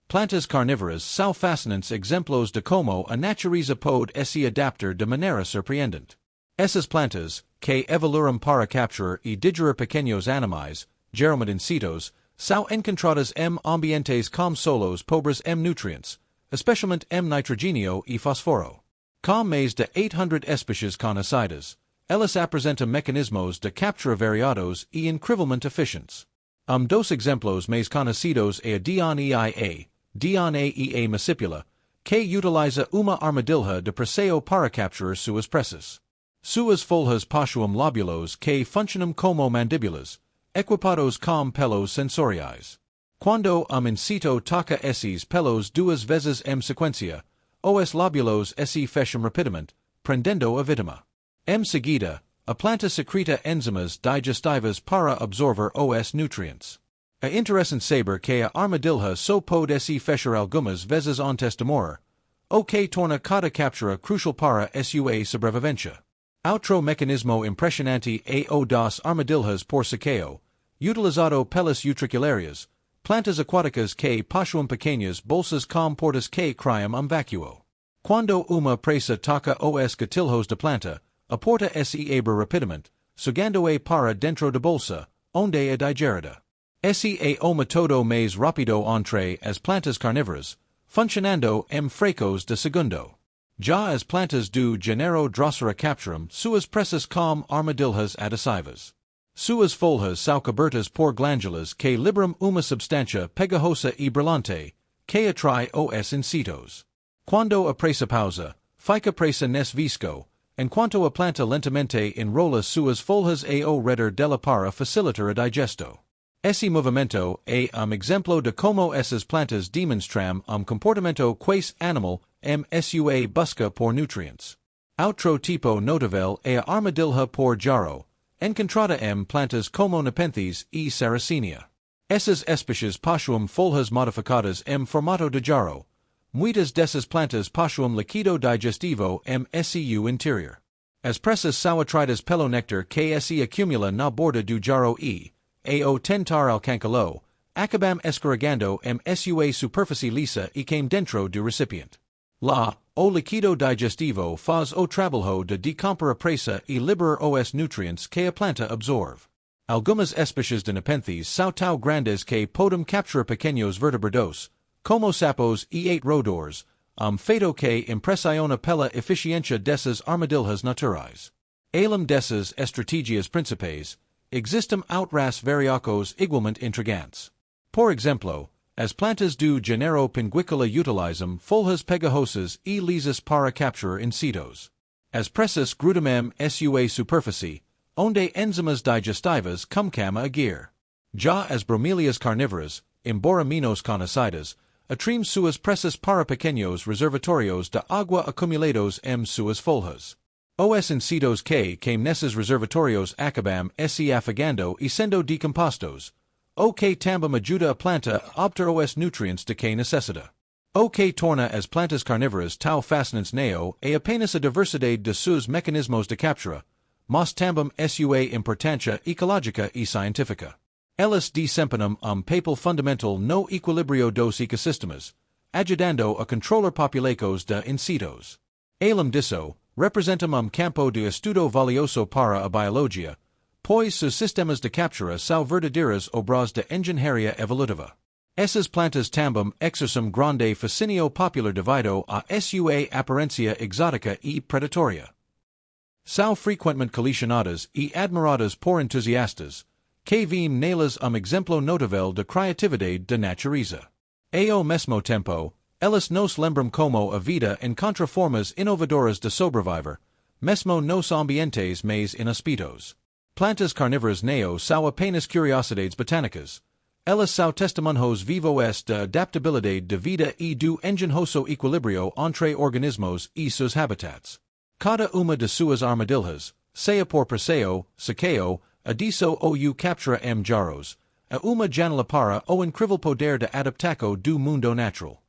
Plantas carnivorous sao fascinants exemplos de como a natureza pode se adaptar de manera surpreendente. Essas plantas, que evoluram para capturar e digerir pequenos animais, geralmente insectos, são encontradas em ambientes com solos pobres em nutrientes, especialmente em nitrogênio e fósforo. Com mais de 800 especies conhecidas, elas apresentam mecanismos de captura variados e incrivelmente eficientes. Dos exemplos mais conhecidos é a Dianaea masipula, que utiliza uma armadilha de preseo para capturar suas presas. Suas folhas possuem lóbulos que funcionam como mandíbulas, equipados com pelos sensoriais. Quando insecto toca esses pelos duas vezes em sequência, os lóbulos se fecham rapidamente, prendendo a vítima. Em seguida, a planta secreta enzimas digestivas para absorver os nutrientes. É interessante saber que a armadilha só pode se fechar algumas vezes antes de morrer, o que torna cada captura crucial para sua sobrevivência. Outro mecanismo impressionante é o das armadilhas por saqueo, utilizado pelas utricularias, plantas aquáticas que possuem pequenas bolsas com portas que criam vácuo. Quando uma presa toca os gatilhos de planta, a porta se abre rapidamente, sugando-a para dentro da bolsa, onde é digerida. Esse é o método mais rápido entre as plantas carnívoras, funcionando em fracos de segundo. Já as plantas do gênero Drosera capturam suas presas com armadilhas adhesivas. Suas folhas são cobertas por glândulas que liberam uma substância pegajosa e brilhante, que atrai os insectos. Quando a presa pausa, fica presa nesse visco, enquanto a planta lentamente enrola suas folhas ao redor dela para facilitar a digesto. Esse movimento é exemplo de como essas plantas demonstram comportamento quase animal sua busca por nutrientes. Outro tipo notável é a armadilha por jarro, encontrada em plantas como nepenthes e sarracenia. Essas espécies possuem folhas modificadas em formato de jarro. Muitas dessas plantas possuem líquido digestivo em seu interior. As presas são atraídas pelo néctar que se acumula na borda do jarro e, ao tentar alcançá-lo, acabam escorregando em sua superfície lisa e queim dentro do recipiente. Lá, o líquido digestivo faz o trabalho de decompor a presa e liberar os nutrientes que a planta absorve. Algumas espécies de nepenthes são tão grandes que podem capturar pequenos vertebrados, como sapos e roedores, feito que impressiona pela eficiência dessas armadilhas naturais. Além dessas estratégias principais, existem outras variacos igualmente intrigantes. Por exemplo, as plantas do gênero Pinguicula utilizam folhas pegajosas e lisas para capturar insectos. As presas grudam em sua superfície, onde enzimas digestivas começam a agir. Já as bromelias carnívoras, embora menos conhecidas, atraem suas presas para pequenos reservatórios de água acumulados em suas folhas. Os insectos que nesses reservatórios acabam se afogando e sendo decompostos, o que também ajuda a planta a obter os nutrientes de que necessita. O que torna as plantas carnívoras tão fascinantes neo é apenas a diversidade de seus mecanismos de captura, mas também sua importância ecológica e científica. Elas desempenham papel fundamental no equilíbrio dos ecossistemas, ajudando a controlar populações de insectos. Além disso, representam campo de estudo valioso para a biologia, pois seus sistemas de captura são verdadeiras obras de engenharia evolutiva. Essas plantas também exercem grande fascínio popular devido a sua aparência exótica e predatória. São frequentemente colecionadas e admiradas por entusiastas, que veem nelas exemplo notável de criatividade da natureza. Ao mesmo tempo, elas nos lembram como a vida encontra formas inovadoras de sobreviver, mesmo nos ambientes mais inóspitos. Plantas carnívoras neo são apenas curiosidades botânicas. Elas são testemunhos vivos da adaptabilidade de vida e do engenhoso equilíbrio entre organismos e seus habitats. Cada uma de suas armadilhas, seja por preseo, saqueo, adiço ou captura em jarros, a uma janela para o incrível poder de adaptação do mundo natural.